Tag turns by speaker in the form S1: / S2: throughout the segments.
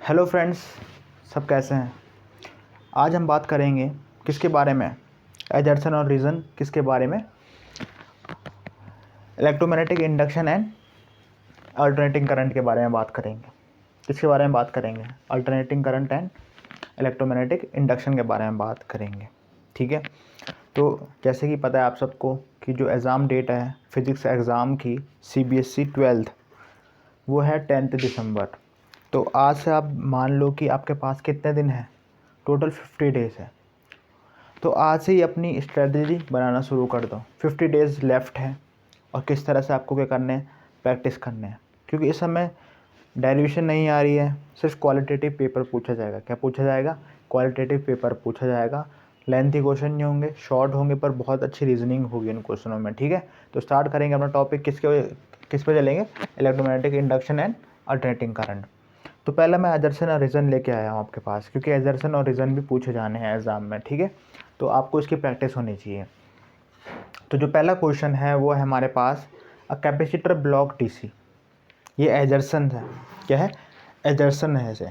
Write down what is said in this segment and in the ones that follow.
S1: Hello friends, सब कैसे हैं। आज हम बात करेंगे किसके बारे में, एजर्सन और रीज़न किसके बारे में, electromagnetic induction and alternating current के बारे में बात करेंगे। किसके बारे में बात करेंगे, alternating current and electromagnetic induction के बारे में बात करेंगे। ठीक है, तो जैसे कि पता है आप सबको कि जो एग्ज़ाम डेट है फिज़िक्स एग्ज़ाम की CBSE 12th वो है 10 दिसंबर। तो आज से आप मान लो कि आपके पास कितने दिन हैं, टोटल 50 डेज़ है। तो आज से ही अपनी स्ट्रेटजी बनाना शुरू कर दो। 50 डेज़ लेफ़्ट है और किस तरह से आपको क्या करने हैं, प्रैक्टिस करने हैं। क्योंकि इस समय डेरिवेशन नहीं आ रही है, सिर्फ क्वालिटेटिव पेपर पूछा जाएगा। क्या पूछा जाएगा, क्वालिटेटिव पेपर पूछा जाएगा। लेंथी क्वेश्चन नहीं होंगे, शॉर्ट होंगे, पर बहुत अच्छी रीजनिंग होगी इन क्वेश्चनों में। ठीक है, तो स्टार्ट करेंगे अपना टॉपिक। किस पे चलेंगे, electromagnetic induction and alternating current. तो पहले मैं एजर्सन और रीज़न लेके आया हूँ आपके पास, क्योंकि एजर्सन और रीज़न भी पूछे जाने हैं एग्ज़ाम में। ठीक है, तो आपको इसकी प्रैक्टिस होनी चाहिए। तो जो पहला क्वेश्चन है वो है हमारे पास, अ कैपेसिटर ब्लॉक DC। ये एजर्सन है, क्या है, एजर्सन है इसे।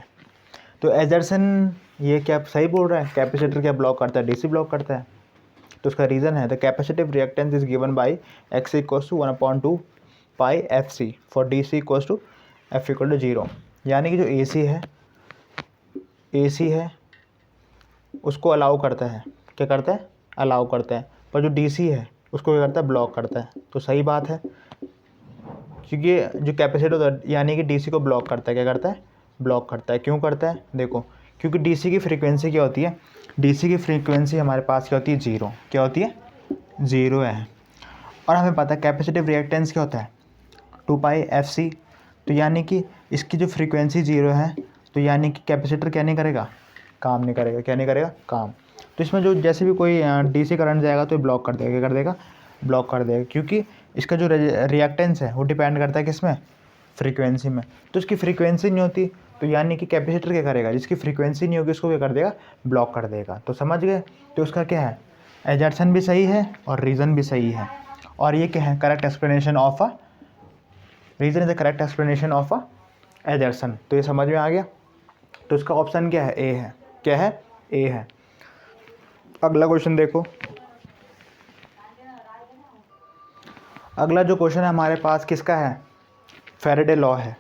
S1: तो एजर्सन ये क्या सही बोल रहा है, कैपेसिटर क्या ब्लॉक करता है, DC ब्लॉक करता है। तो उसका रीज़न है, the capacitive reactance is given by x = 1/2 pi FC for DC = F = 0। यानी कि जो AC है उसको अलाउ करता है, क्या करता है, अलाउ करता है। पर जो DC है उसको क्या करता है, ब्लॉक करता है। तो सही बात है, क्योंकि जो कैपेसिटर होता है यानी कि DC को ब्लॉक करता है, क्या करता है, ब्लॉक करता है। क्यों करता है, देखो, क्योंकि DC की फ्रीक्वेंसी क्या होती है, DC की फ्रीक्वेंसी हमारे पास क्या होती है, 0। क्या होती है, 0 है। और हमें पता है कैपेसिटिव रिएक्टेंस क्या होता है, 2 पाई FC। तो यानी कि इसकी जो फ्रीक्वेंसी 0 है, तो यानी कि कैपेसिटर क्या नहीं करेगा, काम नहीं करेगा। क्या नहीं करेगा, काम। तो इसमें जो जैसे भी कोई DC करंट जाएगा तो ये ब्लॉक कर देगा, क्या कर देगा, ब्लॉक कर देगा। क्योंकि इसका जो रिएक्टेंस है वो डिपेंड करता है किस में, फ्रीक्वेंसी में। तो इसकी फ्रीक्वेंसी नहीं होती, तो यानी कि कैपेसिटर क्या करेगा, जिसकी फ्रीक्वेंसी नहीं होगी उसको क्या कर देगा, ब्लॉक कर देगा। तो समझ गए। तो उसका क्या है, एजर्सन भी सही है और रीज़न भी सही है। और ये क्या है, correct explanation of a reason is the correct explanation of a एजर्सन। तो ये समझ में आ गया। तो इसका ऑप्शन क्या है, ए है। क्या है, ए है। अगला क्वेश्चन देखो। अगला जो क्वेश्चन है हमारे पास किसका है, फैराडे लॉ है।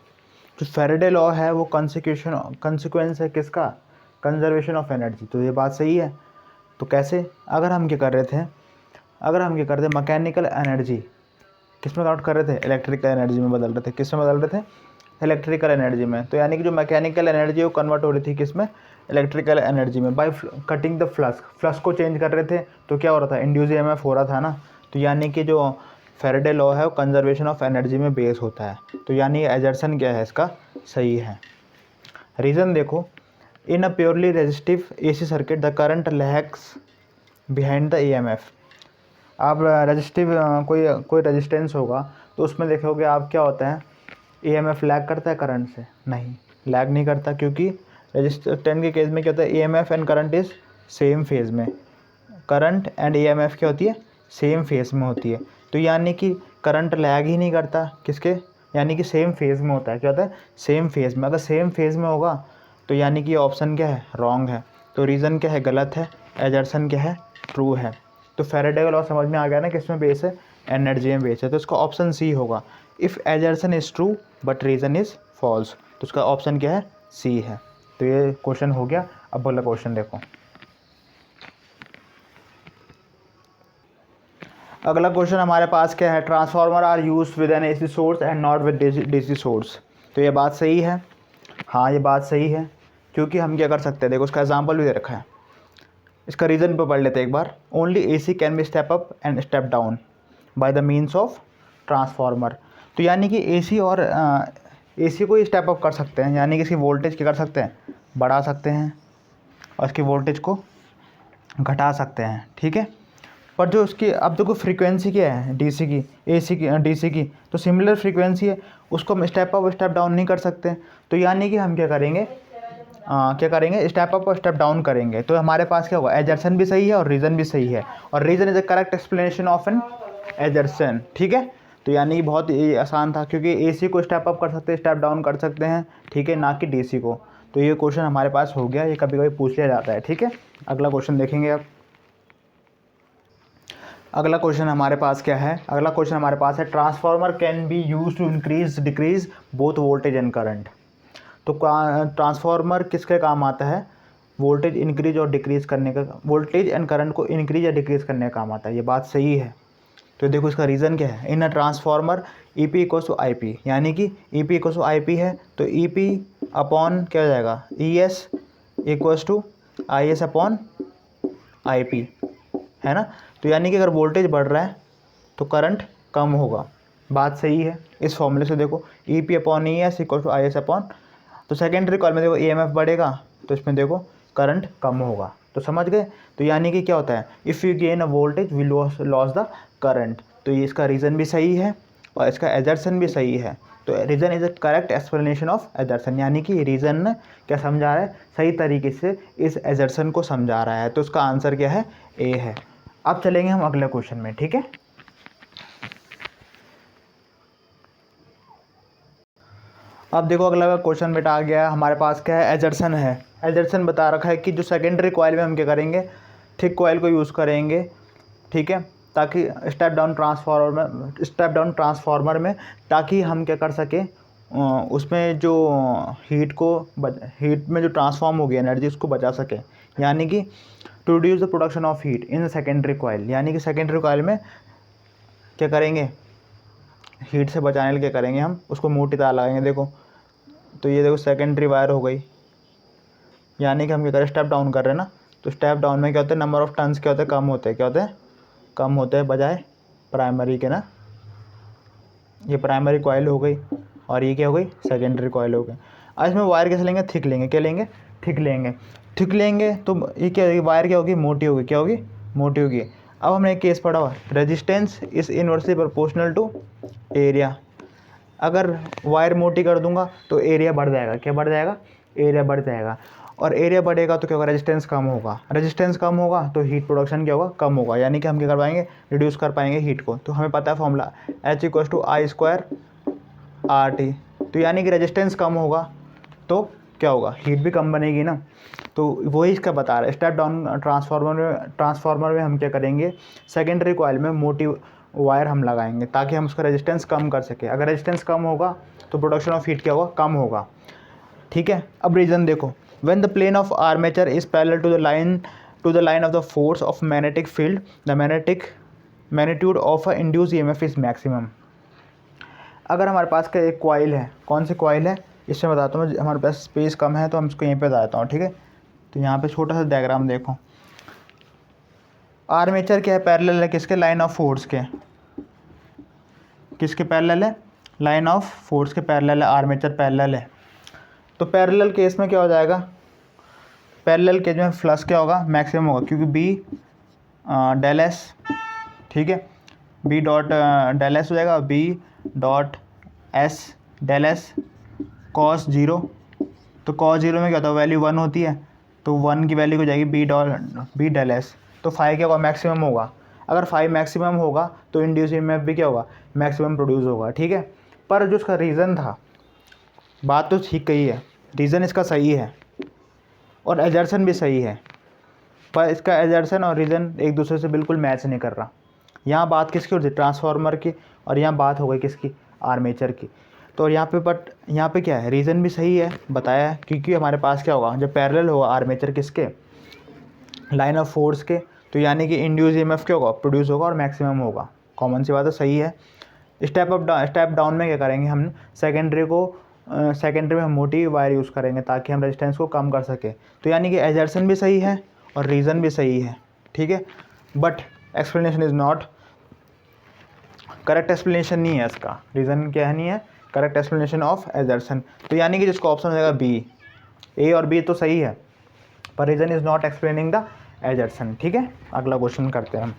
S1: जो फैराडे लॉ है वो कंसिक्वेंस है किसका, कंजर्वेशन ऑफ एनर्जी। तो ये बात सही है। तो कैसे, अगर हम क्या कर रहे थे, मैकेनिकल एनर्जी किस में कन्वर्ट कर रहे थे, इलेक्ट्रिकल एनर्जी में बदल रहे थे। किस में बदल रहे थे, इलेक्ट्रिकल एनर्जी में। तो यानी कि जो मैकेनिकल एनर्जी है वो कन्वर्ट हो रही थी किस में, इलेक्ट्रिकल एनर्जी में, बाय कटिंग द फ्लक्स को चेंज कर रहे थे। तो क्या हो रहा था, इंड्यूस EMF हो रहा था ना। तो यानी कि जो फैराडे लॉ है वो कंजर्वेशन ऑफ एनर्जी में बेस होता है। तो यानी एजर्सन क्या है इसका, सही है। रीज़न देखो, in a purely resistive AC circuit the current lags behind the EMF। आप रेजिस्टिव कोई रेजिस्टेंस होगा तो उसमें देखोगे आप क्या होता है, EMF लैग करता है करंट से, नहीं लैग नहीं करता। क्योंकि रेजिस्टेंस के केस में क्या होता है, EMF and current is same phase में। करंट एंड EMF क्या होती है, सेम फेज में होती है। तो यानी कि करंट लैग ही नहीं करता किसके, यानी कि सेम फेज में होता है। क्या होता है, सेम फेज में। अगर सेम फेज में होगा तो यानी कि ऑप्शन क्या है, रॉन्ग है। तो रीज़न क्या है, गलत है। एजर्सन क्या है, ट्रू है। तो फैराडे का लॉ समझ में आ गया ना, किसमें बेस है, एनर्जी में बेस है। तो इसका ऑप्शन सी होगा, if assertion is true but reason is false. तो उसका ऑप्शन क्या है, सी है। तो ये क्वेश्चन हो गया। अब अगला क्वेश्चन देखो। अगला क्वेश्चन हमारे पास क्या है, transformer are use with an AC source and not with DC source. तो ये बात सही है, हाँ ये बात सही है। क्योंकि हम क्या कर सकते हैं, देखो उसका एग्जाम्पल भी दे रखा है। इसका रीज़न पे पढ़ लेते हैं एक बार। Only AC can be step up and step down by the means of transformer. तो यानी कि AC को ही स्टेप अप कर सकते हैं, यानी कि इसकी वोल्टेज क्या कर सकते हैं, बढ़ा सकते हैं, और इसकी वोल्टेज को घटा सकते हैं। ठीक है, पर जो उसकी अब देखो फ्रीक्वेंसी क्या है, DC की, AC की, DC की तो सिमिलर फ्रीक्वेंसी है, उसको हम स्टेप अप स्टेप डाउन नहीं कर सकते। तो यानी कि हम क्या करेंगे, स्टेप अप और स्टेप डाउन करेंगे। तो हमारे पास क्या होगा, एजर्सन भी सही है और रीज़न भी सही है। और reason is the correct explanation of an assertion. ठीक है, तो यानी बहुत ये आसान था, क्योंकि AC को स्टेप अप कर सकते हैं, स्टेप डाउन कर सकते हैं, ठीक है, ना कि DC को। तो ये क्वेश्चन हमारे पास हो गया, ये कभी कभी पूछ लिया जाता है। ठीक है, अगला क्वेश्चन देखेंगे अब। अगला क्वेश्चन हमारे पास क्या है, अगला क्वेश्चन हमारे पास है transformer can be use to increase decrease both voltage and current. तो ट्रांसफार्मर किसके काम आता है, वोल्टेज इंक्रीज और डिक्रीज करने का, वोल्टेज एंड करंट को इंक्रीज या डिक्रीज करने का काम आता है। ये बात सही है। तो देखो इसका रीज़न क्या है, in a transformer E P equals to I P, यानी कि E P equals to I P है, तो ई पी अपॉन क्या हो जाएगा, E S equals to I S upon I P, है ना। तो यानी कि अगर वोल्टेज बढ़ रहा है तो करंट कम होगा, बात सही है। इस फॉर्मूले से देखो E P upon E S equal to I S upon, तो सेकेंडरी कॉइल में देखो ई एम एफ बढ़ेगा तो इसमें देखो करंट कम होगा। तो समझ गए। तो यानी कि क्या होता है, if you gain a voltage V loss the current. तो ये इसका रीज़न भी सही है और इसका एजर्सन भी सही है। तो reason is a correct explanation of एजर्सन, यानी कि रीज़न क्या समझा रहा है, सही तरीके से इस एजर्सन को समझा रहा है। तो उसका आंसर क्या है, ए है। अब चलेंगे हम अगले क्वेश्चन में। ठीक है, अब देखो अगला क्वेश्चन बेटा आ गया हमारे पास, क्या है, एजर्सन है। एजर्सन बता रखा है कि जो सेकेंडरी कॉइल में हम क्या करेंगे, थिक कॉइल को यूज़ करेंगे, ठीक है, ताकि स्टेप डाउन ट्रांसफार्मर में ताकि हम क्या कर सके, उसमें जो हीट में जो ट्रांसफॉर्म होगी एनर्जी उसको बचा सके, यानी कि to reduce the production of heat in secondary coil. यानी कि सेकेंडरी कॉइल में क्या करेंगे, हीट से बचाने के लिए क्या करेंगे, हम उसको मोटी तार लगाएंगे। देखो तो ये देखो सेकेंडरी वायर हो गई, यानी कि हम क्या करें, स्टेप डाउन कर रहे हैं ना, तो स्टेप डाउन में क्या होता है, नंबर ऑफ टर्न्स क्या होते हैं, कम होते हैं, क्या होते हैं, कम होते हैं बजाय प्राइमरी के ना। ये प्राइमरी कॉइल हो गई और ये क्या हो गई, सेकेंडरी कॉइल हो गई। अब इसमें वायर कैसे लेंगे, थिक लेंगे, क्या लेंगे, थिक लेंगे। थिक लेंगे तो ये क्या होगी, वायर क्या होगी, मोटी होगी, क्या होगी, मोटी होगी। अब हमने एक केस पढ़ा हुआ, resistance is inversely proportional to area. अगर वायर मोटी कर दूंगा तो एरिया बढ़ जाएगा, क्या बढ़ जाएगा, एरिया बढ़ जाएगा। और एरिया बढ़ेगा तो क्या होगा, रेजिस्टेंस कम होगा, रेजिस्टेंस कम होगा तो हीट प्रोडक्शन क्या होगा, कम होगा। यानी कि हम क्या कर पाएंगे, रिड्यूस कर पाएंगे हीट को। तो हमें पता है formula H equals to I square R T. तो यानी कि रेजिस्टेंस कम होगा तो क्या होगा, हीट भी कम बनेगी ना। तो वही इसका बता रहा है। स्टेप डाउन ट्रांसफार्मर में हम क्या करेंगे, सेकेंडरी कॉइल में मोटी वायर हम लगाएंगे ताकि हम उसका रेजिस्टेंस कम कर सके। अगर रेजिस्टेंस कम होगा तो प्रोडक्शन ऑफ हीट क्या होगा, कम होगा। ठीक है, अब रीज़न देखो, when the plane of armature is parallel to the line of the force of magnetic field the magnitude of a induce EMF is maximum. अगर हमारे पास का एक कॉइल है, कौन सी कॉइल है, इसमें बताता हूँ, हमारे पास स्पेस कम है तो हम इसको यहीं पे बताता हूँ। ठीक है, तो यहाँ पे छोटा सा डायग्राम देखो, आर्मेचर क्या है, पैरेलल है किसके, लाइन ऑफ फोर्स के, किसके पैरेलल है, लाइन ऑफ फोर्स के पैरेलल है, आर्मेचर पैरेलल है। तो पैरेलल केस में क्या हो जाएगा, पैरेलल केस में फ्लक्स क्या होगा, मैक्सिमम होगा, क्योंकि बी डेल एस, ठीक है, बी डॉट डेल एस हो जाएगा, B dot S del S cos zero. तो कॉस जीरो में क्या होता है, वैल्यू 1 होती है, तो 1 की वैल्यू हो जाएगी बी डेल एस। तो फाई क्या होगा, मैक्सिमम होगा। अगर फाई मैक्सिमम होगा तो इंड्यूस ईएमएफ भी क्या होगा, मैक्सिमम प्रोड्यूस होगा। ठीक है, पर जो उसका रीज़न था, बात तो ठीक कही है, रीज़न इसका सही है और एजर्सन भी सही है, पर इसका एजर्सन और रीज़न एक दूसरे से बिल्कुल मैच नहीं कर रहा। यहाँ बात किसकी हो रही थी, ट्रांसफार्मर की, और यहाँ बात हो गई किसकी, आर्मेचर की। तो यहाँ पे बट यहाँ पे क्या है, रीज़न भी सही है बताया है, क्योंकि हमारे पास क्या होगा, जब पैरेलल होगा आर्मेचर किसके, लाइन ऑफ फोर्स के, तो यानी कि इंड्यूस ईएमएफ क्या होगा, प्रोड्यूस होगा और मैक्सिमम होगा। कॉमन सी बात है, सही है। स्टेप डाउन में क्या करेंगे, हम सेकेंडरी में हम मोटी वायर यूज़ करेंगे ताकि हम रेजिस्टेंस को कम कर सके। तो यानी कि एजर्सन भी सही है और रीज़न भी सही है। ठीक है, but explanation is not correct, explanation नहीं है इसका। रीज़न क्या है, नहीं है करेक्ट एक्सप्लेनेशन ऑफ एजर्सन। तो यानी कि जिसका ऑप्शन हो जाएगा बी, ए और बी तो सही है, पर reason is not explaining the एजर्सन। ठीक है, अगला क्वेश्चन करते हैं हम।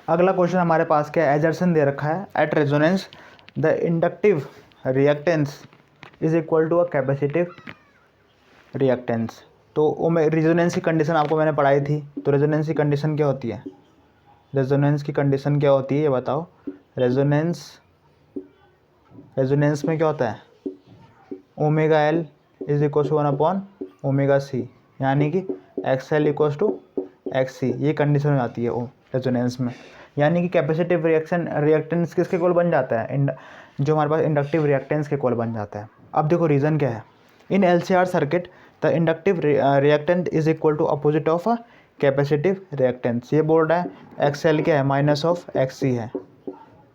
S1: अगला क्वेश्चन हमारे पास क्या है, एजर्सन दे रखा है, at resonance the inductive reactance is equal to a capacitive reactance. तो रेजोनेंस की कंडीशन आपको मैंने पढ़ाई थी। तो रेजोनेंस की कंडीशन क्या होती है, रेजोनेंस की कंडीशन क्या होती है ये बताओ। रेजोनेंस में क्या होता है, omega L is equal to 1/ओमेगा c, यानी कि X L equal to X C, ये कंडीशन हो जाती है रेजोनेंस में। यानी कि कैपेसिटिव रिएक्टेंस किसके इक्वल बन जाता है, जो हमारे पास इंडक्टिव रिएक्टेंस के इक्वल बन जाता है। अब देखो रीज़न क्या है, in LCR circuit the inductive reactant is equal to opposite of a capacitive reactance. ये बोल रहा है एक्स एल क्या है, माइनस ऑफ एक्स सी है,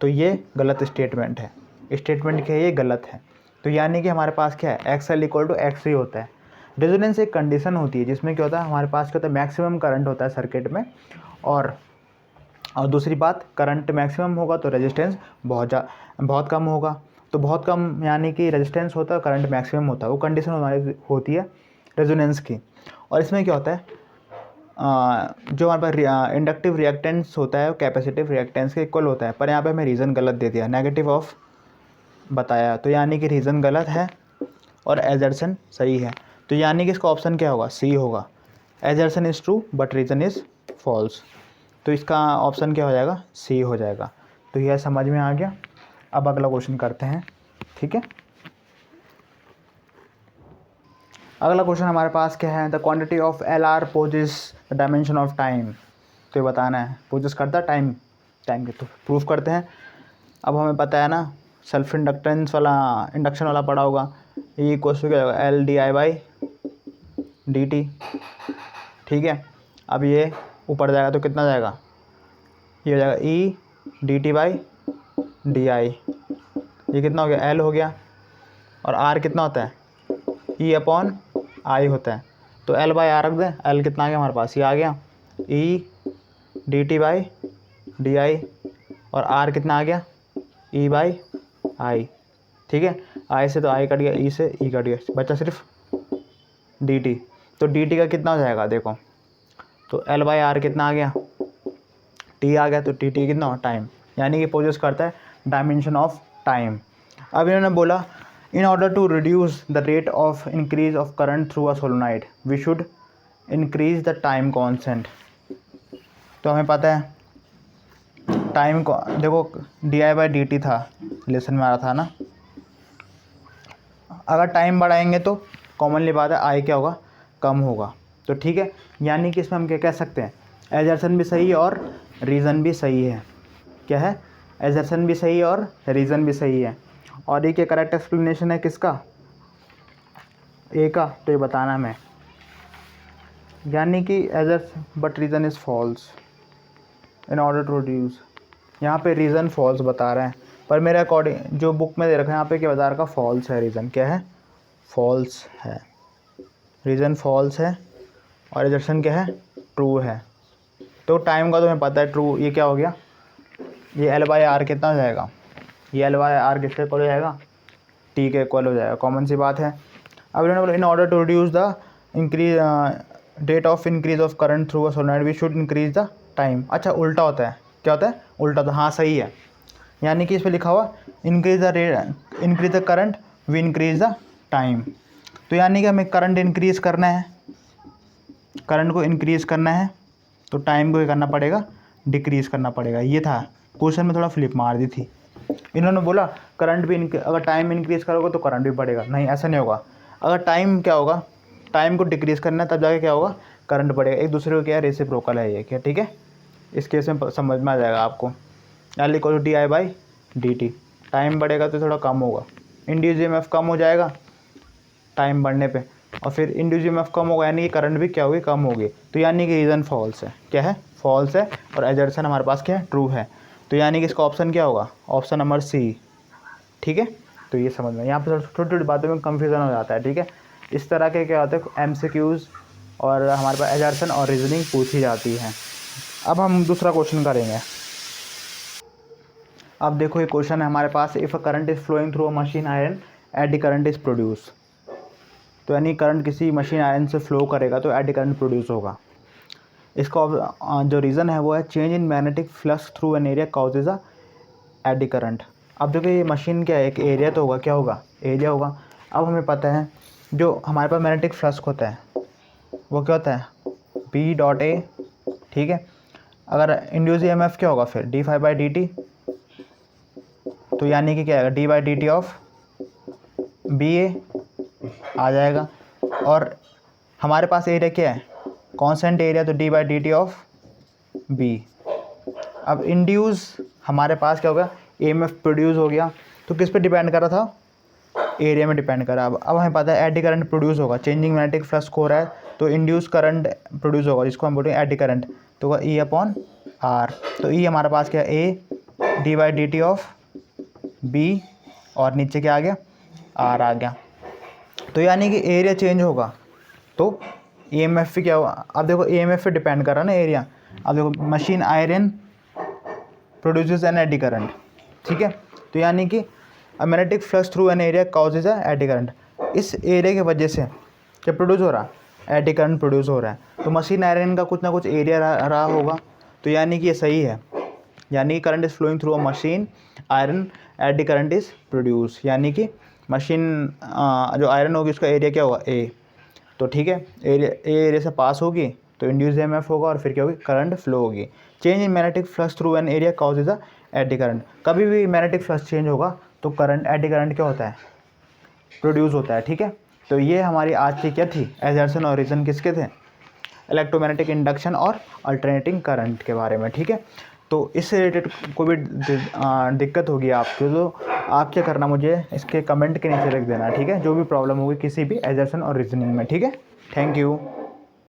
S1: तो ये गलत स्टेटमेंट है। स्टेटमेंट क्या है, ये गलत है। तो यानी कि हमारे पास क्या है, X L equal to X C होता है। रेजोनेंस एक कंडीशन होती है जिसमें क्या होता है, हमारे पास क्या होता है, मैक्सिमम करंट होता है सर्किट में, और दूसरी बात, करंट मैक्सिमम होगा तो रेजिस्टेंस बहुत कम होगा। तो बहुत कम यानी कि रेजिस्टेंस होता है, करंट मैक्सिमम होता है, वो कंडीशन हमारी होती है रेजोनेंस की। और इसमें क्या होता है, जो हमारे पास इंडक्टिव रिएक्टेंस होता है कैपेसिटिव रिएक्टेंस के इक्वल होता है, पर यहाँ पे हमें रीज़न गलत दे दिया, नेगेटिव ऑफ बताया, तो यानी कि रीज़न गलत है और एजर्सन सही है। तो यानी कि इसका ऑप्शन क्या होगा, सी होगा। Assertion is true but reason is false, तो इसका ऑप्शन क्या हो जाएगा, सी हो जाएगा। तो यह समझ में आ गया। अब अगला क्वेश्चन करते हैं, ठीक है। अगला क्वेश्चन हमारे पास क्या है, the quantity of LR possesses the dimension of time. तो ये बताना है, पोजेस करता है टाइम के, तो प्रूफ करते हैं। अब हमें पता है ना, सेल्फ इंडक्टेंस वाला, इंडक्शन वाला पढ़ा होगा, ये इक्वल टू क्या होगा, LdI/dt, ठीक है। अब ये ऊपर जाएगा तो कितना जाएगा, ये हो जाएगा EdT/DI, ये कितना हो गया, L हो गया, और R कितना होता है, E/I होता है, तो L/R रख दें, L कितना आ गया हमारे पास, ये आ गया EdT/DI, और R कितना आ गया, E/I, ठीक है। I से तो I कट गया, E से E कट गया, बचा सिर्फ dt। तो dt का कितना हो जाएगा, देखो तो L/R कितना आ गया, T आ गया, तो dt कितना हो, टाइम, यानी कि पोजेस करता है डायमेंशन ऑफ टाइम। अब इन्होंने बोला, in order to reduce the rate of increase of current through a solenoid we should increase the time constant. तो हमें पता है टाइम को, देखो DI/dt था, लेसन में आ रहा था ना, अगर टाइम बढ़ाएंगे तो कॉमनली बात है आई क्या होगा, कम होगा। तो ठीक है, यानी कि इसमें हम क्या कह सकते हैं, एजर्सन भी सही है और रीज़न भी सही है। क्या है, एजर्सन भी सही है और रीज़न भी सही है। और ये क्या करेक्ट एक्सप्लेनेशन है किसका, ए का, तो ये बताना हमें, यानी कि assertion but reason is false in order to reduce. यहाँ पे रीज़न फॉल्स बता रहे हैं, पर मेरे अकॉर्डिंग जो बुक में दे रखा है यहाँ पे क्या बता रखा, फॉल्स है, रीज़न क्या है, फॉल्स है, रीज़न फॉल्स है, और एजर्सन क्या है, ट्रू है। तो टाइम का तो हमें पता है ट्रू, ये क्या हो गया, ये L/R कितना हो जाएगा, ये L/R किसके इक्वल हो जाएगा, T के इक्वल हो जाएगा, कॉमन सी बात है। अब इन्होंने बोला, in order to reduce the increase rate of increase of current through a solenoid we should increase the time. अच्छा उल्टा होता है, क्या होता है, उल्टा, तो हाँ सही है, यानी कि इस पर लिखा हुआ increase the rate, increase the current we increase the time. तो यानी कि हमें करंट इंक्रीज़ करना है, करंट को इंक्रीज़ करना है, तो टाइम को क्या करना पड़ेगा, डिक्रीज़ करना पड़ेगा। ये था क्वेश्चन में, थोड़ा फ्लिप मार दी थी। इन्होंने बोला करंट भी अगर टाइम इंक्रीज़ करोगे तो करंट भी बढ़ेगा, नहीं ऐसा नहीं होगा। अगर टाइम क्या होगा, टाइम को डिक्रीज़ करना है तब जाके क्या होगा, करंट बढ़ेगा। एक दूसरे को क्या है, रेसिप्रोकल है ये, क्या ठीक है। इस केस में समझ में आ जाएगा आपको। L=DI/dt, टाइम बढ़ेगा तो थोड़ा कम होगा, इंड्यूस ईएमएफ कम हो जाएगा टाइम बढ़ने पे, और फिर इंड्यूस ईएमएफ कम होगा यानी कि करंट भी क्या होगी, कम होगी। तो यानी कि रीज़न फॉल्स है, क्या है, फॉल्स है, और एजर्सन हमारे पास क्या है, ट्रू है। तो यानी कि इसका ऑप्शन क्या होगा, ऑप्शन नंबर सी, ठीक है। तो ये समझ में, यहाँ पर छोटी छोटी बातों में कन्फ्यूज़न हो जाता है, ठीक है। इस तरह के क्या होते हैं MCQs, और हमारे पास एजर्सन और रीजनिंग पूछी जाती है। अब हम दूसरा क्वेश्चन करेंगे। अब देखो ये क्वेश्चन है हमारे पास, if a current is flowing through a machine iron eddy current is produce. तो यानी करंट किसी मशीन आयरन से फ्लो करेगा तो एडी करंट प्रोड्यूस होगा। इसका जो रीज़न है वो है change in magnetic flux through an area causes a eddy current. अब देखो ये मशीन क्या है, एक एरिया तो होगा, क्या होगा, एरिया होगा। अब हमें पता है जो हमारे पास मैग्नेटिक फ्लक्स होता है वो क्या होता है, B.A, ठीक है। अगर इंड्यूस ईएमएफ क्या होगा फिर, d∅dt, तो यानी कि क्या आएगा, d/dt ऑफ BA आ जाएगा। और हमारे पास एरिया क्या है, कांस्टेंट एरिया, तो d by d t of B. अब इंड्यूस हमारे पास क्या होगा, EMF प्रोड्यूस हो गया, तो किस पे डिपेंड कर रहा था, एरिया में डिपेंड करा। अब हमें पता है एडी करंट प्रोड्यूस होगा, चेंजिंग मैग्नेटिक फ्लक्स हो रहा है, तो इंड्यूस करंट प्रोड्यूस होगा, जिसको हम बोलेंगे एडी करंट, तो होगा E अपॉन R। तो E हमारे पास क्या है, A d by d t of B, और नीचे क्या आ गया, R आ गया। तो यानी कि एरिया चेंज होगा तो EMF भी क्या होगा। अब देखो EMF पे डिपेंड कर रहा है ना एरिया। अब देखो machine iron produces N eddy current, ठीक है। तो यानी कि a magnetic flux through an area causes a eddy current. इस एरिया की वजह से क्या प्रोड्यूस हो रहा है, एडी करंट प्रोड्यूस हो रहा है। तो मशीन आयरन का कुछ ना कुछ एरिया रहा होगा, तो यानी कि ये सही है। यानी कि current is flowing through a machine iron, eddy current is produce, यानी कि मशीन जो आयरन होगी उसका एरिया क्या होगा, ए। तो ठीक है, एरिया से पास होगी तो इंड्यूस EMF होगा, और फिर क्या होगी, करंट फ्लो होगी। Change in magnetic flux through an area causes a eddy current. कभी भी मैग्नेटिक फ्लक्स चेंज होगा तो करंट, एडी करंट क्या होता है, प्रोड्यूस होता है, ठीक है। तो ये हमारी आज की क्या थी, एजर्सन और रीजन किसके थे, इलेक्ट्रोमैग्नेटिक इंडक्शन और अल्टरनेटिंग करंट के बारे में, ठीक है। तो इससे रिलेटेड कोई भी दिक्कत होगी आपको, तो आप क्या करना, मुझे इसके कमेंट के नीचे लिख देना, ठीक है, जो भी प्रॉब्लम होगी किसी भी एजर्सन और रीजनिंग में, ठीक है। Thank you.